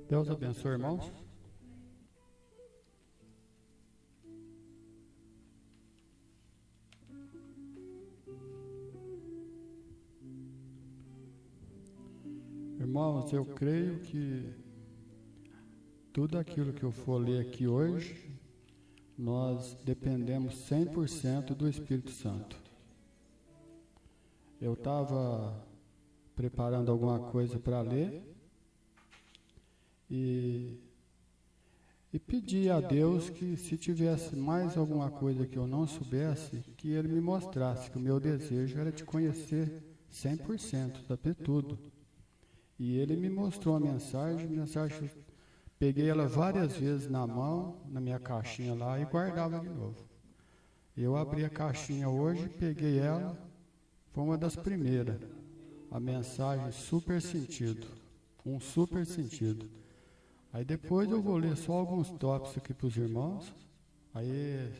Deus abençoe, irmãos. Irmãos, eu creio que tudo aquilo que eu for ler aqui hoje, nós dependemos 100% do Espírito Santo. Eu estava preparando alguma coisa para ler e pedi a Deus que, se tivesse mais alguma coisa que eu não soubesse, que Ele me mostrasse, que o meu desejo era de conhecer 100%, saber tudo. E Ele me mostrou a mensagem, peguei ela várias vezes na mão, na minha caixinha lá, e guardava de novo. Eu abri a caixinha hoje, peguei ela, foi uma das primeiras. A mensagem super sentido, um super sentido. Aí depois eu vou ler só alguns tópicos aqui para os irmãos. Aí,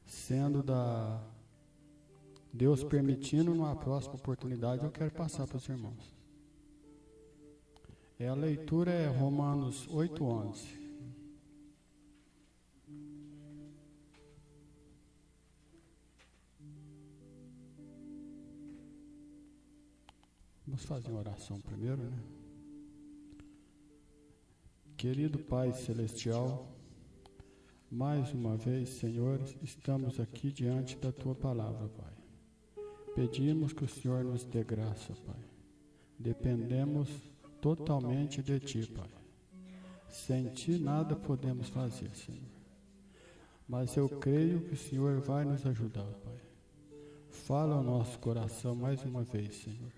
sendo da Deus permitindo, numa próxima oportunidade eu quero passar para os irmãos. A leitura é Romanos 8:11. Vamos fazer uma oração primeiro, né? Querido Pai Celestial, mais uma vez, Senhor, estamos aqui diante da Tua Palavra, Pai. Pedimos que o Senhor nos dê graça, Pai. Dependemos totalmente de Ti, Pai. Sem Ti nada podemos fazer, Senhor. Mas eu creio que o Senhor vai nos ajudar, Pai. Fala ao nosso coração mais uma vez, Senhor.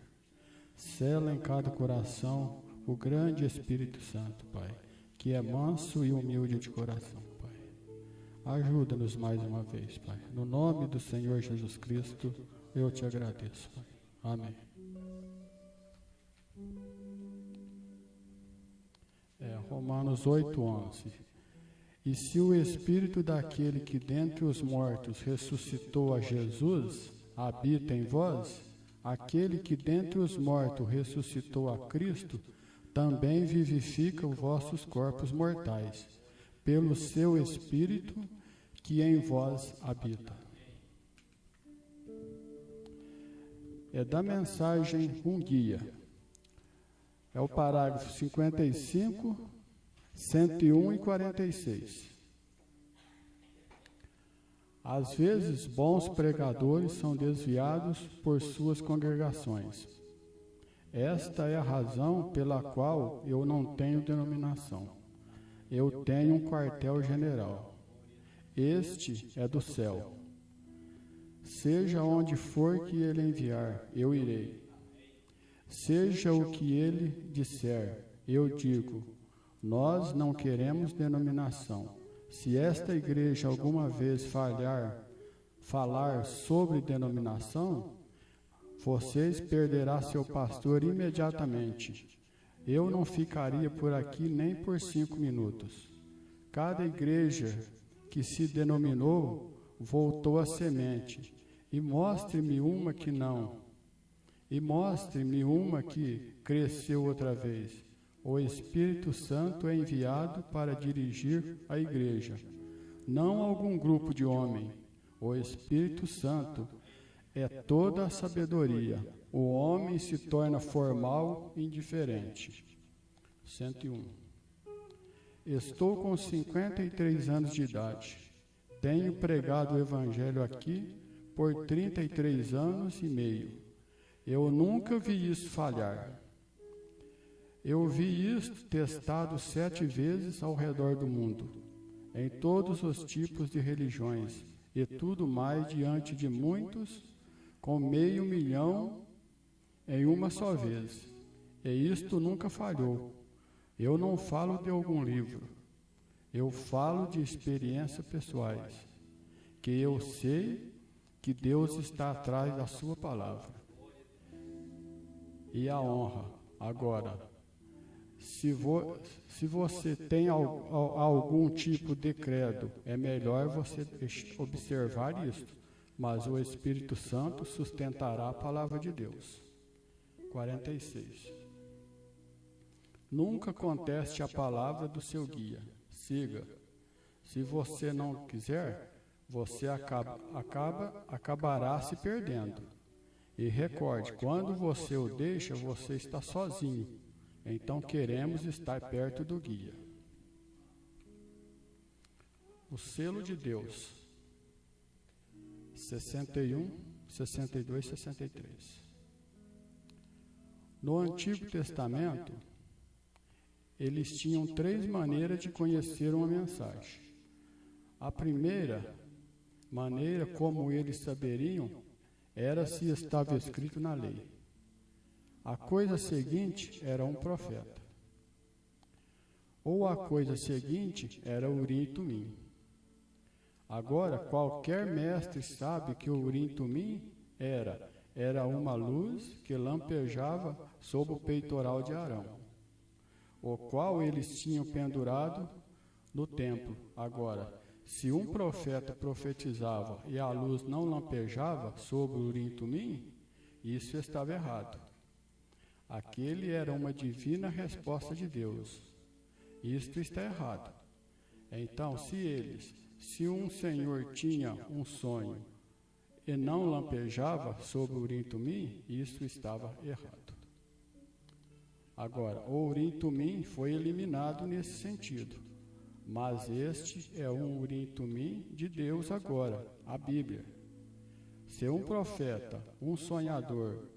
Sela em cada coração o grande Espírito Santo, Pai, que é manso e humilde de coração, Pai. Ajuda-nos mais uma vez, Pai. No nome do Senhor Jesus Cristo, eu te agradeço, Pai. Amém. Romanos 8:11. E se o Espírito daquele que dentre os mortos ressuscitou a Jesus habita em vós, aquele que dentre os mortos ressuscitou a Cristo também vivifica os vossos corpos mortais, pelo seu Espírito que em vós habita. É da mensagem Um Guia. É o parágrafo 55, 101 e 46. Às vezes, bons pregadores são desviados por suas congregações. Esta é a razão pela qual eu não tenho denominação. Eu tenho um quartel-general. Este é do céu. Seja onde for que ele enviar, eu irei. Seja o que ele disser, eu digo, nós não queremos denominação. Se esta igreja alguma vez falar sobre denominação, vocês perderá seu pastor imediatamente. Eu não ficaria por aqui nem por 5 minutos. Cada igreja que se denominou voltou à semente. E mostre-me uma que não. E mostre-me uma que cresceu outra vez. O Espírito Santo é enviado para dirigir a igreja, não algum grupo de homens. O Espírito Santo é toda a sabedoria. O homem se torna formal e indiferente. 101. Estou com 53 anos de idade. Tenho pregado o Evangelho aqui por 33 anos e meio. Eu nunca vi isso falhar. Eu vi isto testado 7 vezes ao redor do mundo, em todos os tipos de religiões, e tudo mais diante de muitos, com 500.000 em uma só vez. E isto nunca falhou. Eu não falo de algum livro. Eu falo de experiências pessoais, que eu sei que Deus está atrás da sua palavra. E a honra. Agora, se você tem algum tipo de credo, é melhor você observar isto, mas o Espírito Santo sustentará a palavra de Deus. 46. Nunca conteste a palavra do seu guia. Siga. Se você não quiser, você acabará se perdendo. E recorde, quando você o deixa, você está sozinho. Então queremos estar perto do guia. O selo de Deus. 61, 62, 63. No Antigo Testamento, eles tinham 3 maneiras de conhecer uma mensagem. A primeira maneira como eles saberiam era se estava escrito na lei. A coisa seguinte era um profeta. Ou a coisa seguinte era Urim e Tumim. Agora, qualquer mestre sabe que o Urim e Tumim era uma luz que lampejava sob o peitoral de Arão, o qual eles tinham pendurado no templo. Agora, se um profeta profetizava e a luz não lampejava sobre o Urim e Tumim, isso estava errado. Aquele era uma divina resposta de Deus. Isto está errado. Então, se um senhor tinha um sonho e não lampejava sobre o Urim e Tumim, isso estava errado. Agora, o Urim e Tumim foi eliminado nesse sentido. Mas este é um Urim e Tumim de Deus agora, a Bíblia. Se um profeta, um sonhador,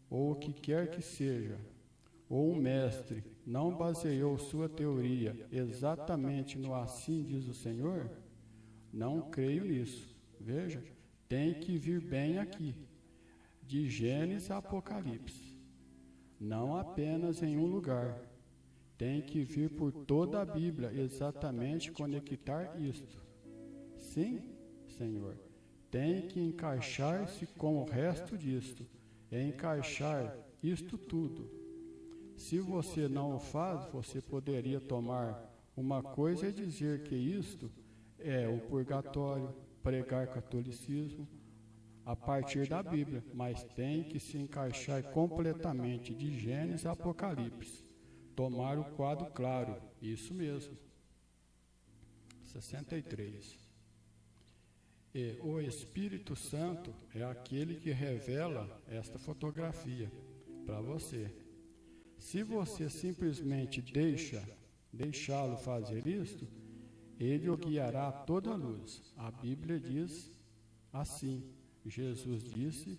ou o que quer que seja, ou um mestre, não baseou sua teoria exatamente no assim diz o Senhor, não creio nisso. Veja, tem que vir bem aqui, de Gênesis a Apocalipse, não apenas em um lugar. Tem que vir por toda a Bíblia exatamente conectar isto. Sim, Senhor, tem que encaixar-se com o resto disto, encaixar isto tudo. Se você não o faz, você poderia tomar uma coisa e dizer que isto é o purgatório, pregar catolicismo, a partir da Bíblia, mas tem que se encaixar completamente de Gênesis a Apocalipse. Tomar o quadro claro, isso mesmo. 63. E o Espírito Santo é aquele que revela esta fotografia para você. Se você simplesmente deixá-lo fazer isto, ele o guiará a toda a luz. A Bíblia diz assim, Jesus disse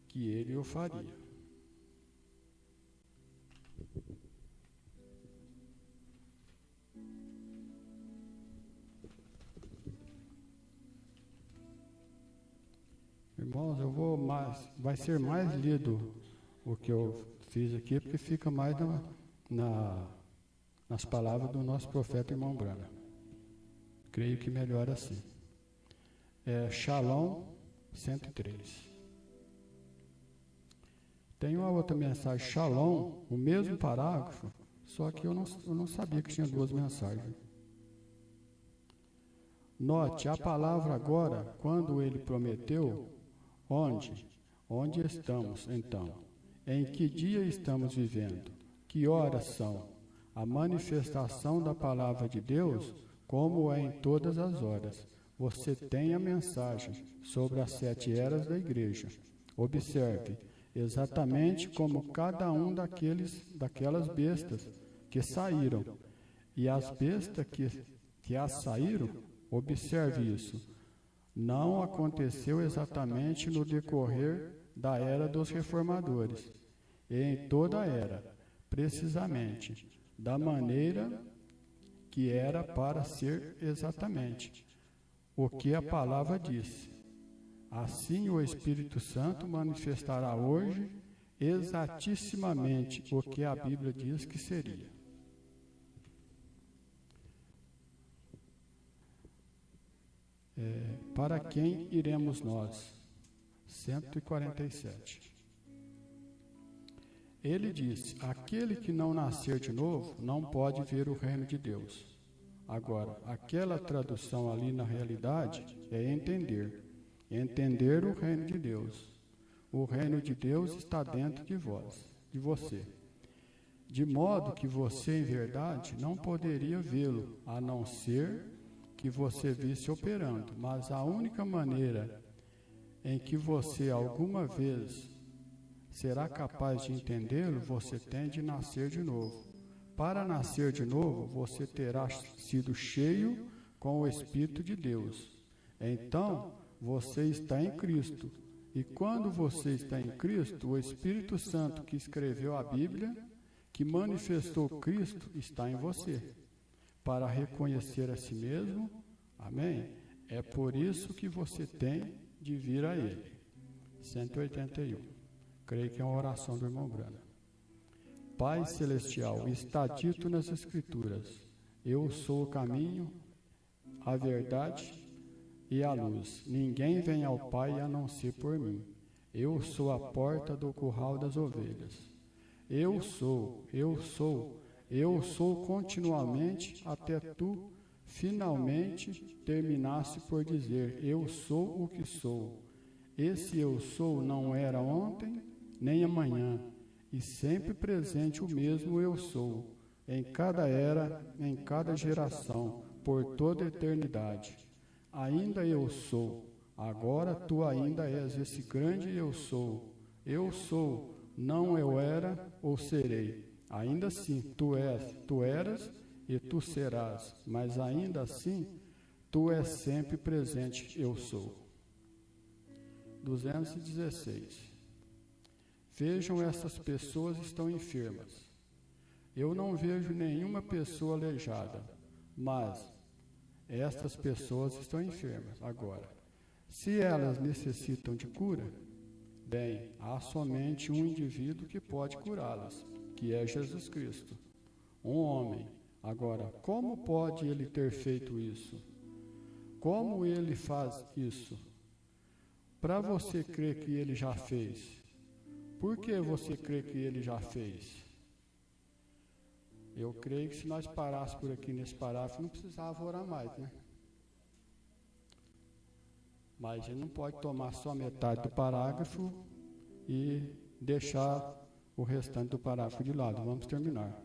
que ele o faria. Irmãos, vai ser mais lido o que eu fiz aqui, porque fica mais nas palavras do nosso profeta irmão Branham. Creio que melhor assim. Shalom 103. Tem uma outra mensagem, Shalom, o mesmo parágrafo, só que eu não sabia que tinha 2 mensagens. Note, a palavra agora, quando ele prometeu, onde estamos, então? Em que dia estamos vivendo? Que horas são? A manifestação da palavra de Deus, como é em todas as horas. Você tem a mensagem sobre as 7 eras da igreja. Observe, exatamente como cada um daquelas bestas que saíram. E as bestas que as saíram, observe isso. Não aconteceu exatamente no decorrer da era dos reformadores, e em toda a era, precisamente, da maneira que era para ser exatamente o que a palavra disse. Assim o Espírito Santo manifestará hoje exatissimamente o que a Bíblia diz que seria. Para quem iremos nós? 147. Ele disse, aquele que não nascer de novo não pode ver o reino de Deus. Agora, aquela tradução ali na realidade é entender o reino de Deus. O reino de Deus está dentro de você. de modo que você, em verdade, não poderia vê-lo, a não ser que você visse operando. Mas a única maneira em que você alguma vez será capaz de entendê-lo, você tem de nascer de novo. Para nascer de novo, você terá sido cheio com o Espírito de Deus. Então, você está em Cristo. E quando você está em Cristo, o Espírito Santo que escreveu a Bíblia, que manifestou Cristo, está em você, para reconhecer a si mesmo. Amém? É por isso que você tem de vir a Ele. 181. Creio que é uma oração do irmão Brana. Pai Celestial, está dito nas Escrituras: eu sou o caminho, a verdade e a luz. Ninguém vem ao Pai a não ser por mim. Eu sou a porta do curral das ovelhas. Eu sou continuamente até tu finalmente terminasse por dizer: eu sou o que sou. Esse eu sou não era ontem nem amanhã, e sempre presente o mesmo eu sou, em cada era, em cada geração, por toda a eternidade. Ainda eu sou, agora tu ainda és esse grande eu sou. Eu sou, não eu era ou serei. Ainda assim, tu eras e tu serás, mas ainda assim, tu és sempre presente, eu sou. 216. Vejam, essas pessoas estão enfermas. Eu não vejo nenhuma pessoa aleijada, mas estas pessoas estão enfermas. Agora, se elas necessitam de cura, bem, há somente um indivíduo que pode curá-las, que é Jesus Cristo, um homem. Agora, como pode ele ter feito isso? Como ele faz isso? Para você crer que ele já fez, por que você crê que ele já fez? Eu creio que se nós parássemos por aqui nesse parágrafo, não precisava orar mais, né? Mas ele não pode tomar só metade do parágrafo e deixar o restante do parágrafo de lado. Vamos terminar.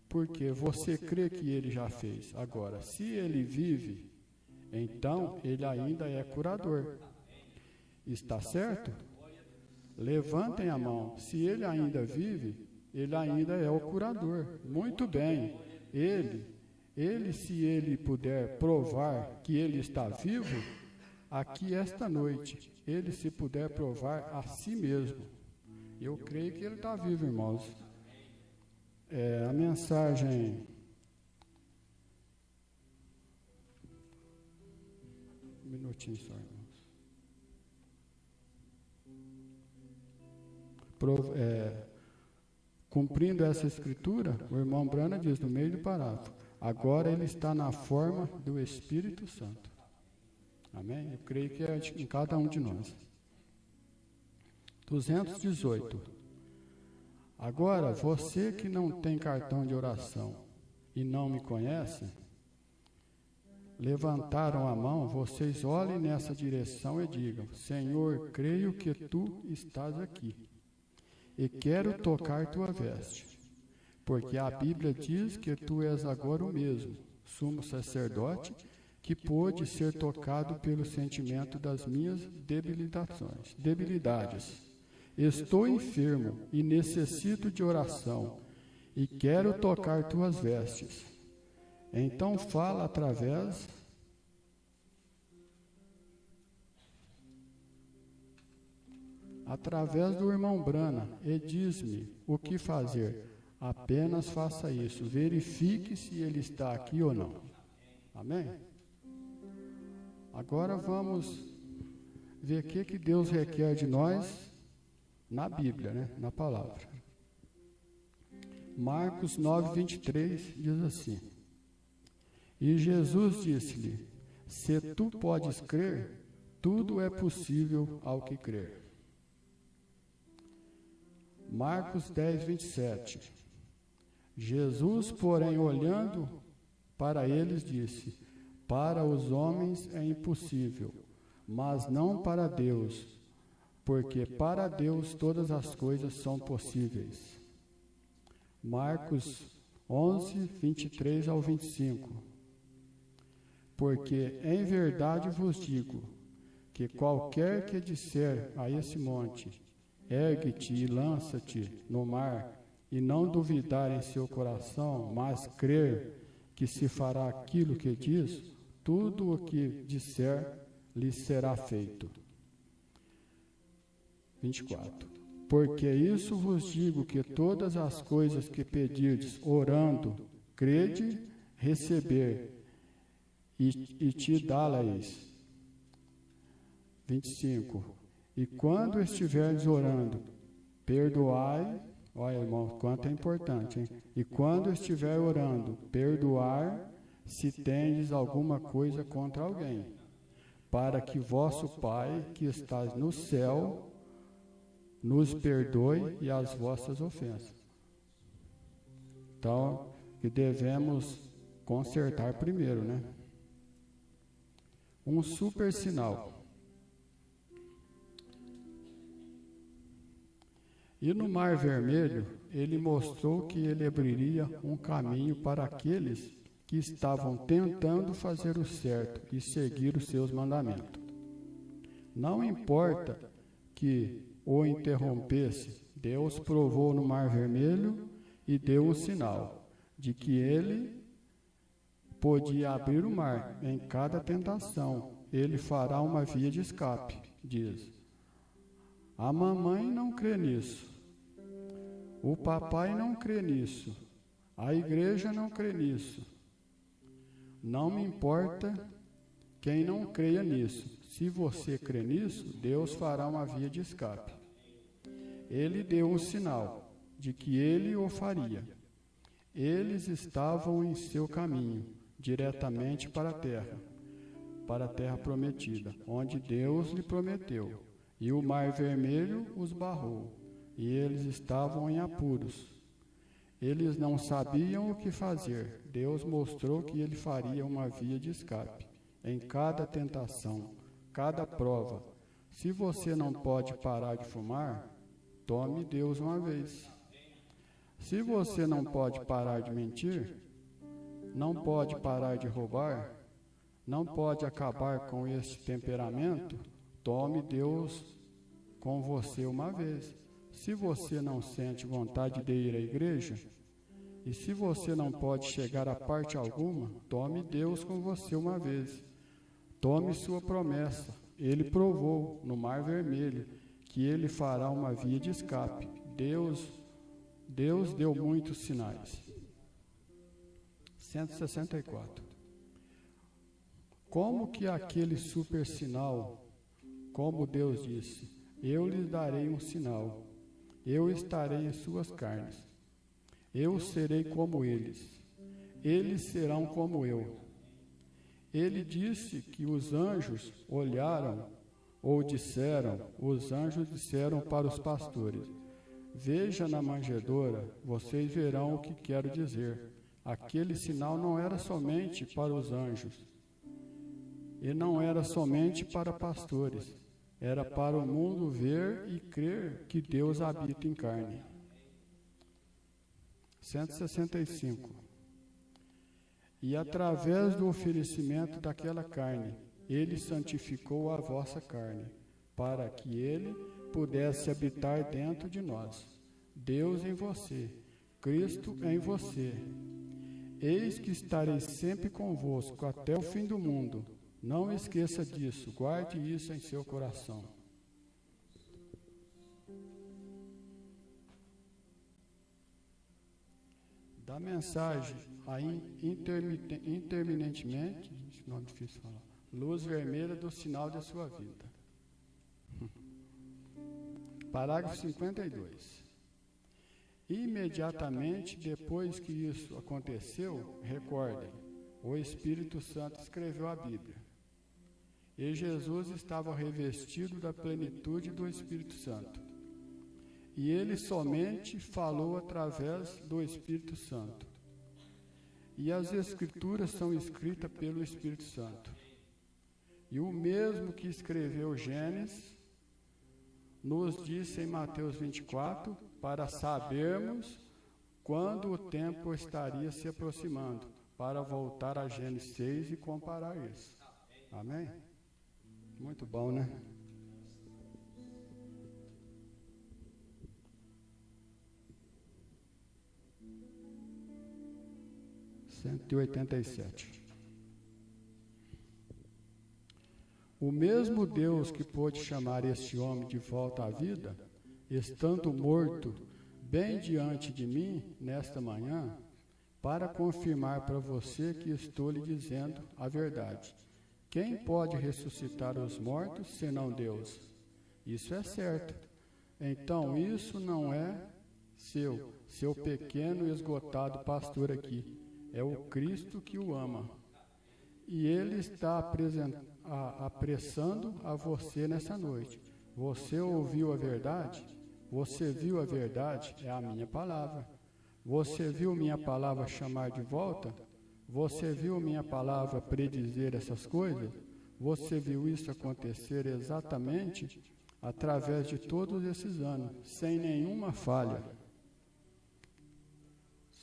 Porque você crê que ele já fez. Agora, se ele vive, então ele ainda é curador. Está certo? Levantem a mão. Se ele ainda vive, ele ainda é o curador. Muito bem. Se ele puder provar que ele está vivo, aqui esta noite, ele se puder provar a si mesmo. Eu creio que ele está vivo, irmãos. A mensagem... Um minutinho só, irmãos. Cumprindo essa escritura, o irmão Brana diz no meio do parágrafo: agora ele está na forma do Espírito Santo. Amém? Eu creio que é em cada um de nós. 218. Agora, você que não tem cartão de oração e não me conhece, levantaram a mão, vocês olhem nessa direção e digam: Senhor, creio que tu estás aqui, e quero tocar tua veste, porque a Bíblia diz que tu és agora o mesmo, sumo sacerdote, que pôde ser tocado pelo sentimento das minhas debilidades. Estou enfermo e necessito de oração, e quero tocar tuas vestes. Então fala através do irmão Brana, e diz-me o que fazer. Apenas faça isso. Verifique se ele está aqui ou não. Amém? Agora vamos ver o que Deus requer de nós na Bíblia, né? Na palavra. Marcos 9:23 diz assim: e Jesus disse-lhe: se tu podes crer, tudo é possível ao que crer. Marcos 10:27. Jesus, porém, olhando para eles, disse: para os homens é impossível, mas não para Deus. porque para Deus todas as coisas são possíveis. Marcos 11, 23 ao 25. Porque em verdade vos digo, que qualquer que disser a esse monte, ergue-te e lança-te no mar, e não duvidar em seu coração, mas crer que se fará aquilo que diz, tudo o que disser lhe será feito. 24. Porque isso vos digo, que todas as coisas que pedirdes, orando, crede, receber, e te dá-la-eis. 25. E quando estiverdes orando, perdoai. Olha, irmão, quanto é importante, hein? E quando estiver orando, perdoar se tendes alguma coisa contra alguém, para que vosso Pai, que estás no céu, nos perdoe e as vossas ofensas. Então, que devemos consertar primeiro, né? Um super sinal. E no Mar Vermelho, ele mostrou que ele abriria um caminho para aqueles que estavam tentando fazer o certo e seguir os seus mandamentos. Não importa que o interrompesse, Deus provou no Mar Vermelho e deu um sinal de que ele podia abrir o mar em cada tentação. Ele fará uma via de escape, diz. A mamãe não crê nisso. O papai não crê nisso. A igreja não crê nisso. Não me importa quem não creia nisso. Se você crê nisso, Deus fará uma via de escape. Ele deu um sinal de que ele o faria. Eles estavam em seu caminho, diretamente para a terra prometida, onde Deus lhe prometeu. E o Mar Vermelho os barrou, e eles estavam em apuros. Eles não sabiam o que fazer. Deus mostrou que ele faria uma via de escape em cada tentação, cada prova. Se você não pode parar de fumar, tome Deus uma vez. Se você não pode parar de mentir, não pode parar de roubar, não pode acabar com este temperamento, tome Deus com você uma vez. Se você não sente vontade de ir à igreja, e se você não pode chegar a parte alguma, tome Deus com você uma vez. Tome sua promessa. Ele provou no Mar Vermelho que ele fará uma via de escape. Deus deu muitos sinais. 164. Como que aquele super sinal, como Deus disse, eu lhes darei um sinal, eu estarei em suas carnes, eu serei como eles serão como eu. Ele disse que os anjos olharam, ou disseram, os anjos disseram para os pastores, veja na manjedoura, vocês verão o que quero dizer. Aquele sinal não era somente para os anjos, e não era somente para pastores, era para o mundo ver e crer que Deus habita em carne. 165. E através do oferecimento daquela carne, ele santificou a vossa carne, para que ele pudesse habitar dentro de nós. Deus em você, Cristo em você. Eis que estarei sempre convosco até o fim do mundo. Não esqueça disso, guarde isso em seu coração. Da mensagem, interminentemente, nome difícil falar, luz vermelha do sinal da sua vida. Parágrafo 52. Imediatamente depois que isso aconteceu, recordem, o Espírito Santo escreveu a Bíblia. E Jesus estava revestido da plenitude do Espírito Santo. E ele somente falou através do Espírito Santo. E as Escrituras são escritas pelo Espírito Santo. E o mesmo que escreveu Gênesis, nos disse em Mateus 24, para sabermos quando o tempo estaria se aproximando, para voltar a Gênesis 6 e comparar isso. Amém? Muito bom, né? (187) O mesmo Deus que pôde chamar este homem de volta à vida, estando morto bem diante de mim nesta manhã, para confirmar para você que estou lhe dizendo a verdade. Quem pode ressuscitar os mortos, senão Deus? Isso é certo. Então, isso não é seu pequeno e esgotado pastor aqui. É o Cristo que o ama. E Ele está apressando a você nessa noite. Você ouviu a verdade? Você viu a verdade? É a minha palavra. Você viu minha palavra chamar de volta? Você viu minha palavra predizer essas coisas? Você viu isso acontecer exatamente através de todos esses anos, sem nenhuma falha.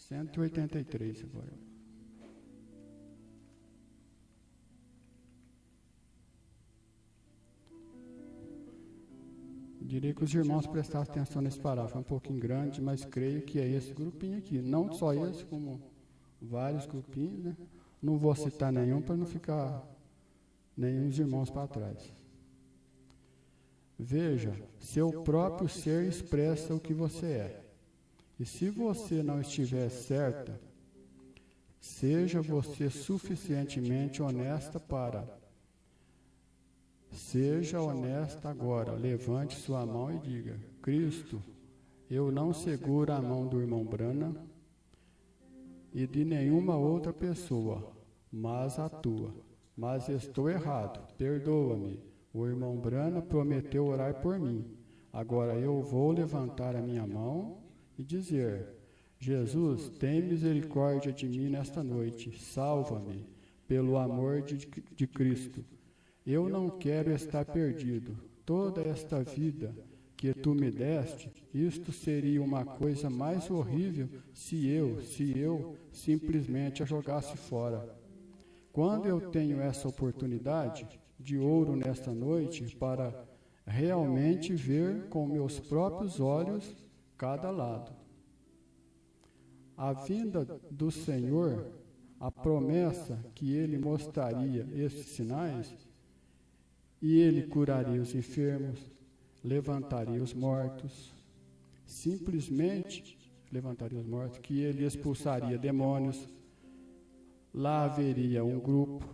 183 agora. Diria que os irmãos prestassem atenção nesse parágrafo, é um pouquinho grande, mas creio que é esse grupinho aqui. Não só esse, como vários grupinhos, né? Não vou citar nenhum para não ficar nenhum dos irmãos para trás. Veja, seu próprio ser expressa o que você é. E se você não estiver certa, seja você suficientemente honesta para... Seja honesta agora, levante sua mão e diga: Cristo, eu não seguro a mão do irmão Brana e de nenhuma outra pessoa, mas a tua. Mas estou errado, perdoa-me. O irmão Brana prometeu orar por mim. Agora eu vou levantar a minha mão e dizer: Jesus, tem misericórdia de mim nesta noite, salva-me, pelo amor de Cristo. Eu não quero estar perdido. Toda esta vida que tu me deste, isto seria uma coisa mais horrível se eu simplesmente a jogasse fora. Quando eu tenho essa oportunidade de ouro nesta noite para realmente ver com meus próprios olhos cada lado. A vinda do Senhor, a promessa que Ele mostraria esses sinais, e Ele curaria os enfermos, levantaria os mortos, simplesmente levantaria os mortos, que Ele expulsaria demônios. Lá haveria um grupo,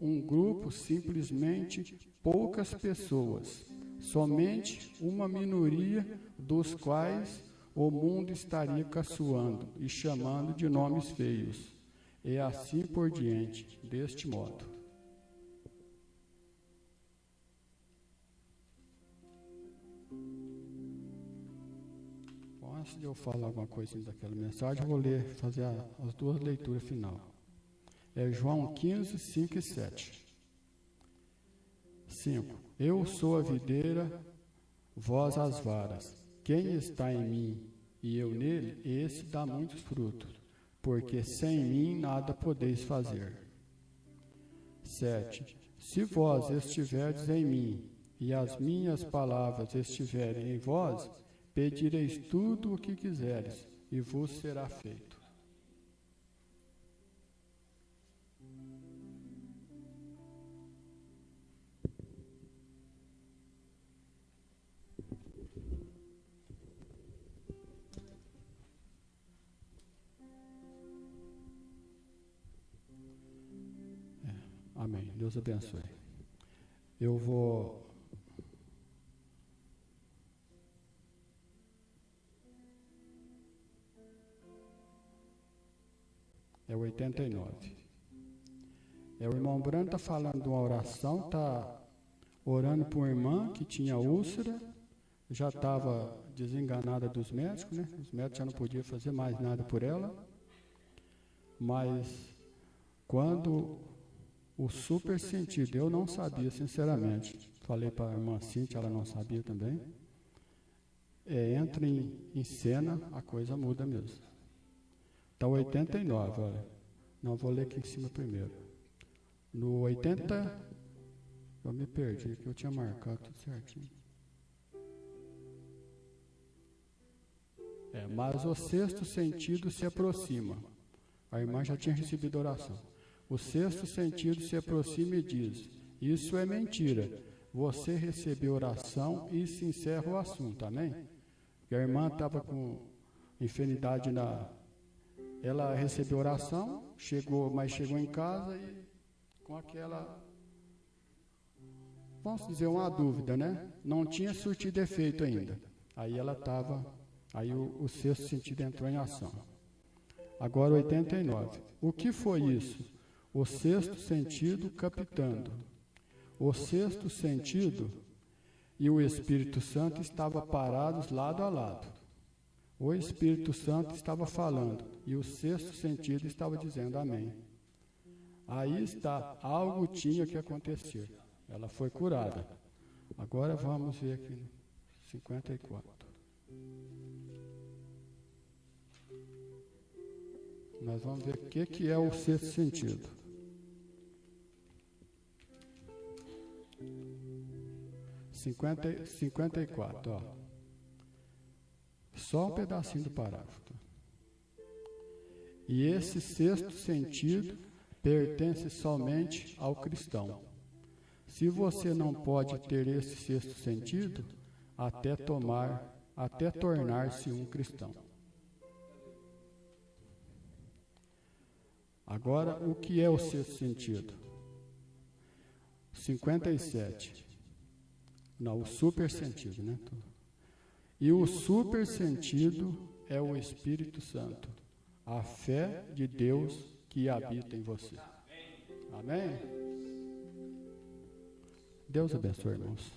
um grupo simplesmente poucas pessoas, somente uma minoria dos quais o mundo estaria caçoando e chamando de nomes feios, e assim por diante, deste modo. Antes de eu falar alguma coisa daquela mensagem, eu vou fazer as duas leituras final. É João 15, 5 e 7. 5. Eu sou a videira, vós as varas. Quem está em mim e eu nele, esse dá muitos frutos, porque sem mim nada podeis fazer. 7. Se vós estiverdes em mim e as minhas palavras estiverem em vós, pedireis tudo o que quiseres, e vos será feito. Amém. Deus abençoe. Eu vou... É 89. O irmão Brano está falando de uma oração, está orando por uma irmã que tinha úlcera, já estava desenganada dos médicos, né? Os médicos já não podiam fazer mais nada por ela. Mas quando o super sentido, eu não sabia, sinceramente, falei para a irmã Cíntia, ela não sabia também. Entra em cena, a coisa muda mesmo. Então, 89, olha. Não, vou ler aqui em cima primeiro. No 80, eu me perdi, que eu tinha marcado tudo certinho. Mas o sexto sentido se aproxima. A irmã já tinha recebido oração. O sexto sentido se aproxima e diz: isso é mentira. Você recebeu oração e se encerra o assunto, amém? Porque a irmã estava com enfermidade Ela recebeu oração, mas chegou em casa e com aquela, vamos dizer, uma dúvida, né? Não tinha surtido efeito ainda. Aí ela estava, aí o sexto sentido entrou em ação. Agora 89. O que foi isso? O sexto sentido captando. O sexto sentido e o Espírito Santo estavam parados lado a lado. O Espírito Santo estava falando e o sexto sentido estava dizendo amém. Aí está, algo tinha que acontecer. Ela foi curada. Agora vamos ver aqui no 54. Nós vamos ver o que é o sexto sentido. Cinquenta e quatro, ó. Só um pedacinho do parágrafo. E esse sexto sentido pertence somente ao cristão. Se você não pode ter esse sexto sentido, até tornar-se um cristão. Agora, o que é o sexto sentido? 57. Não, o super sentido, né? E o super sentido é o Espírito Santo, a fé de Deus que habita em você. Amém? Deus abençoe, irmãos.